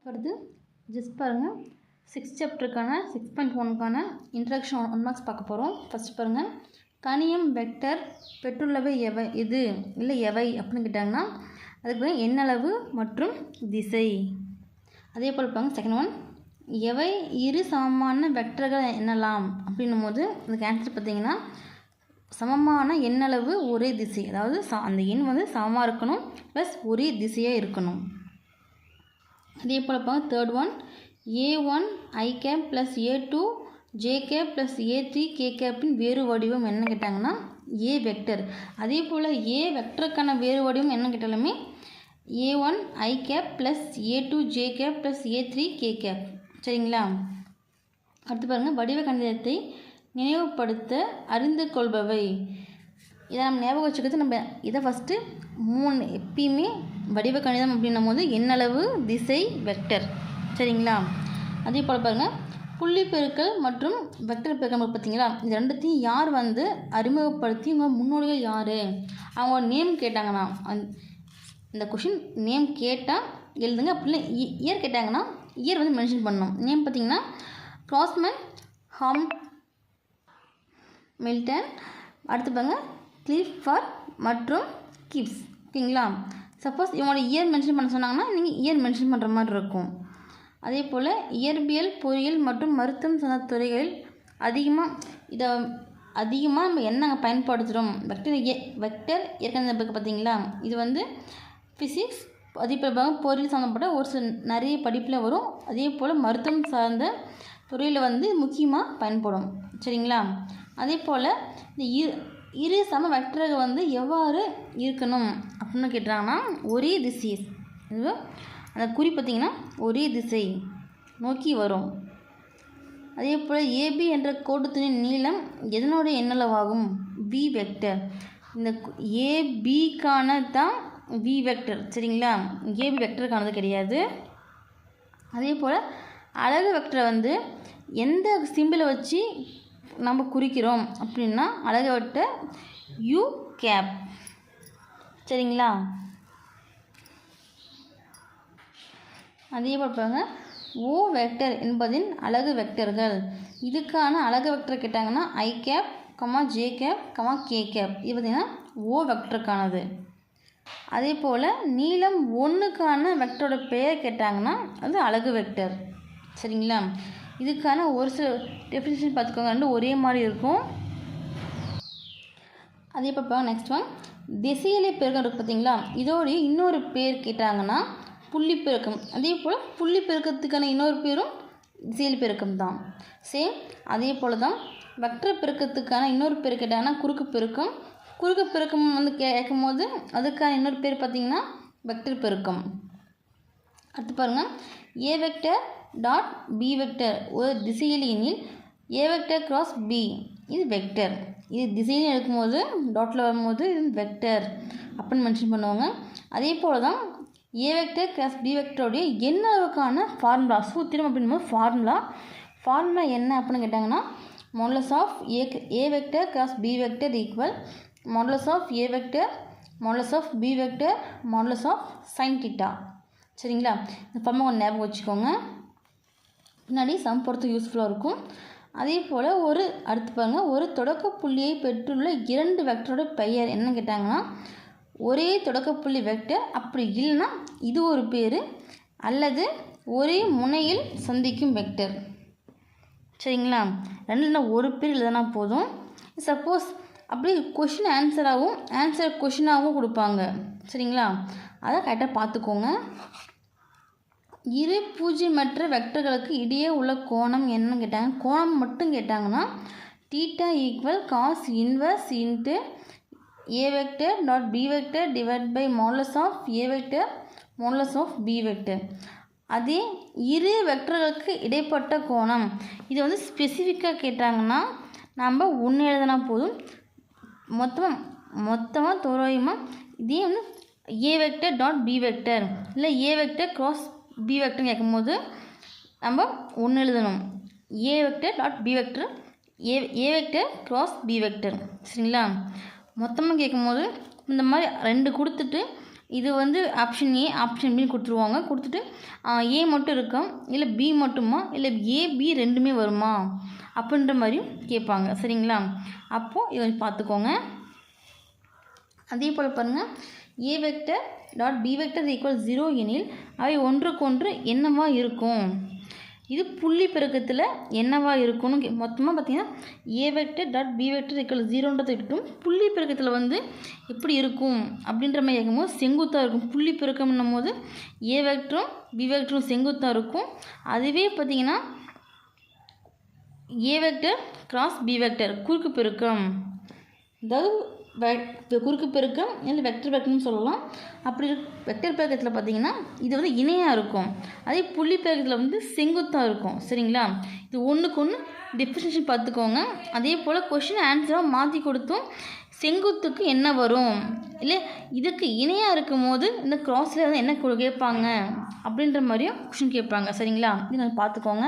அடுத்து ஜஸ்ட் பாருங்கள் 6th சாப்டருக்கான 6.1க்கான introduction 1 marks பார்க்க போகிறோம். ஃபஸ்ட்டு பாருங்கள், கணியம் வெக்டர் பெற்றுள்ளவை எது இல்லை எவை அப்படின்னு கேட்டாங்கன்னா அதுக்கு எண்ணளவு மற்றும் திசை. அதே போல் பாருங்கள் செகண்ட் ஒன், எவை இரு சமமான வெக்டர்கள் எண்ணலாம் அப்படின்னும் போது அதுக்கு ஆன்சர் பார்த்தீங்கன்னா சமமான எண்ணளவு ஒரே திசை, அதாவது அந்த எண் சமமாக இருக்கணும் ப்ளஸ் ஒரே திசையாக இருக்கணும். அதே போல் பாருங்க third one, a1 i cap plus a2 j cap plus a3 k கேப்பின் வேறு வடிவம் என்ன கேட்டாங்கன்னா a வெக்டர். அதே போல் a வெக்டருக்கான வேறு வடிவம் என்ன கேட்டாலுமே a1 i cap plus a2 j cap plus a3 k cap. சரிங்களா? அடுத்து பாருங்கள், வடிவ கணிதத்தை நினைவுபடுத்த அறிந்து கொள்பவை. இதை நம்ம ஞாபகம் வச்சுக்கிறது, நம்ம இதை ஃபஸ்ட்டு 3 எப்பயுமே வடிவ கணிதம் அப்படின்னும் போது எண்ணளவு திசை வெக்டர். சரிங்களா? அதே போல் பாருங்கள், புள்ளி பெருக்கல் மற்றும் வெக்டர் பெருக்கல் பார்த்தீங்களா, இது ரெண்டுத்தையும் யார் அறிமுகப்படுத்தி உங்கள் முன்னோடிகள் யார், அவங்க நேம் கேட்டாங்கன்னா இந்த கொஷின் நேம் கேட்டால் எழுதுங்க. அப்படின்னா இயர் கேட்டாங்கன்னா இயர் மென்ஷன் பண்ணணும். நேம் பார்த்தீங்கன்னா கிராஸ்மேன், மில்டன், அடுத்து பாருங்க கிளிஃபர்ட் மற்றும் கிப்ஸ். ஓகேங்களா? சப்போஸ் இவங்களோட இயர் மென்ஷன் பண்ண சொன்னாங்கன்னா நீங்கள் இயர் மென்ஷன் பண்ணுற மாதிரி இருக்கும். அதே போல் இயற்பியல், பொறியியல் மற்றும் மருத்துவம் சார்ந்த துறைகளில் அதிகமாக நம்ம என்ன பயன்படுத்துகிறோம் வெக்டர் இயற்கணித பார்த்தீங்களா, இது ஃபிசிக்ஸ், அதே போல் பொறியியல் சம்மந்தப்பட்ட ஒரு சில நிறைய படிப்பில் வரும். அதே போல் மருத்துவம் சார்ந்த துறையில் முக்கியமாக பயன்படும். சரிங்களா? அதே போல் இந்த இரு சம வெக்டர்கள் எவ்வாறு இருக்கணும் அப்படின்னு கேட்டாங்கன்னா ஒரே திசை, அந்த குறி பார்த்திங்கன்னா ஒரே திசை நோக்கி வரும். அதே போல் ஏபி என்ற கோட்டுத்துணின் நீளம் எதனுடைய எண்ணளவாகும்? We vector. இந்த ஏபிக்கான தான் வி வெக்டர். சரிங்களா? ஏபி வெக்டருக்கானது கிடையாது. அதே போல் அலகு வெக்டரை எந்த சிம்பிளை வச்சு நம்ம குறிக்கிறோம் அப்படின்னா அலகு வெக்டர் யூ கேப். சரிங்களா? அதே போல் பாருங்க, ஓ வெக்டர் என்பதின் அலகு வெக்டர்கள். இதுக்கான அலகு வெக்டர் கேட்டாங்கன்னா I cap, J cap, K cap. இது பார்த்திங்கன்னா ஓ வெக்டருக்கானது. அதே போல் நீளம் 1க்கான வெக்டரோட பெயர் கேட்டாங்கன்னா அது அலகு வெக்டர். சரிங்களா? இதுக்கான ஒரு சில டெஃபினிஷன் பார்த்துக்கோங்க, ரெண்டும் ஒரே மாதிரி இருக்கும். அதே போல் நெக்ஸ்ட் ஒன், திசையிலை பெருக்கம் இருக்குது பார்த்தீங்களா, இதோடைய இன்னொரு பேர் கேட்டாங்கன்னா புள்ளி பெருக்கம். அதே போல் புள்ளி பெருக்கத்துக்கான இன்னொரு பேரும் திசையிலை பெருக்கம் தான். சேம் அதே போல் தான் வெக்டர் பெருக்கத்துக்கான இன்னொரு பேர் கேட்டாங்கன்னா குறுக்கு பெருக்கம். குறுக்கு பெருக்கம் கேட்கும் போது அதுக்கான இன்னொரு பேர் பார்த்திங்கன்னா வெக்டர் பெருக்கம். அடுத்து பாருங்கள், A vector dot B vector ஒரு திசையில் எனில் ஏ வெக்டர் கிராஸ் பி இது வெக்டர். இது திசையில் எடுக்கும்போது டாட்டில் வரும்போது இது வெக்டர் அப்படின்னு மென்ஷன் பண்ணுவாங்க. அதே போல் தான் ஏ வெக்டர் கிராஸ் பி வெக்டருடைய எண்ணளவுக்கான ஃபார்முலா சூத்திரம் அப்படின்போது ஃபார்முலா என்ன அப்படின்னு கேட்டாங்கன்னா modulus of A vector cross B vector equal modulus of A vector modulus of B vector modulus of sine theta. சரிங்களா? இந்த ஃபார்முலா கொஞ்சம் ஞாபகம் வச்சுக்கோங்க, பின்னாடி சம் பொறுத்து யூஸ்ஃபுல்லாக இருக்கும். அதே போல் அடுத்து பாருங்கள், ஒரு தொடக்க புள்ளியை பெற்றுள்ள 2 வெக்டரோட பெயர் என்ன கேட்டாங்கன்னா ஒரே தொடக்க புள்ளி வெக்டர், அப்படி இல்லைன்னா இது ஒரு பேர், அல்லது ஒரே முனையில் சந்திக்கும் வெக்டர். சரிங்களா? ரெண்டுல ஒரு பேர் எழுதுனா போதும். சப்போஸ் அப்படி கொஷின் ஆன்சர் கொஷினாகவும் கொடுப்பாங்க. சரிங்களா? அதை கரெக்டாக பார்த்துக்கோங்க. இரு பூஜ்ஜியமற்ற வெக்டர்களுக்கு இடையே உள்ள கோணம் என்ன கேட்டாங்க, கோணம் மட்டும் கேட்டாங்கன்னா theta equal cos inverse into A vector dot B vector divide by modulus of A vector modulus of B vector. அதே இரு வெக்டர்களுக்கு இடைப்பட்ட கோணம் இது ஸ்பெசிஃபிக்காக கேட்டாங்கன்னா நம்ம 1 எழுதினா போதும். மொத்தமாக தோராயமாக இதே A vector dot B vector இல்லை ஏ வெக்டர் கிராஸ் பி வெக்டர்னு கேட்கும்போது நம்ம 1 எழுதணும். A vector dot B vector A vector cross B vector. சரிங்களா? மொத்தமாக கேட்கும்போது இந்த மாதிரி 2 கொடுத்துட்டு இது வந்து ஆப்ஷன் ஏ ஆப்ஷன் பின்னு கொடுத்துருவாங்க. கொடுத்துட்டு ஏ மட்டும் இருக்கா இல்லை பி மட்டுமா இல்லை ஏபி ரெண்டுமே வருமா அப்படின்ற மாதிரியும் கேட்பாங்க. சரிங்களா? அப்போது இதை பார்த்துக்கோங்க. அதே போல் பாருங்கள், A vector dot B vector equal 0 எனில் அவை ஒன்றுக்கொன்று என்னவா இருக்கும். இது புள்ளி பெருக்கத்தில் என்னவா இருக்கும்னு மொத்தமாக பார்த்தீங்கன்னா A vector dot B vector equal 0ன்றது இருக்கட்டும். புள்ளி பெருக்கத்தில் வந்து எப்படி இருக்கும் அப்படின்ற மாதிரி கேட்கும்போது செங்குத்தாக இருக்கும். புள்ளி பெருக்கம்னும் போது ஏ வெக்டரும் பி வெக்டரும் செங்குத்தாக இருக்கும். அதுவே பார்த்தீங்கன்னா A vector cross B vector குறுக்கு பெருக்கம், அதாவது குறுக்கு பெருக்கம் இல்லை வெக்டர் பெருக்கம்னு சொல்லலாம். அப்படி வெக்டர் பெருக்கத்தில் பார்த்தீங்கன்னா இது வந்து இணையாக இருக்கும். அதே புள்ளி பெருக்கத்தில் வந்து செங்குத்தாக இருக்கும். சரிங்களா? இது ஒன்றுக்கு ஒன்று டிஃபரன்ஷியேஷன் பார்த்துக்கோங்க. அதே போல் கொஷின் ஆன்சராக மாற்றி கொடுத்தோம் செங்குத்துக்கு என்ன வரும், இல்லை இதுக்கு இணையாக இருக்கும் போது இந்த கிராஸில் வந்து என்ன கேட்பாங்க அப்படின்ற மாதிரியும் கொஷின் கேட்பாங்க. சரிங்களா? இது நான் பார்த்துக்கோங்க.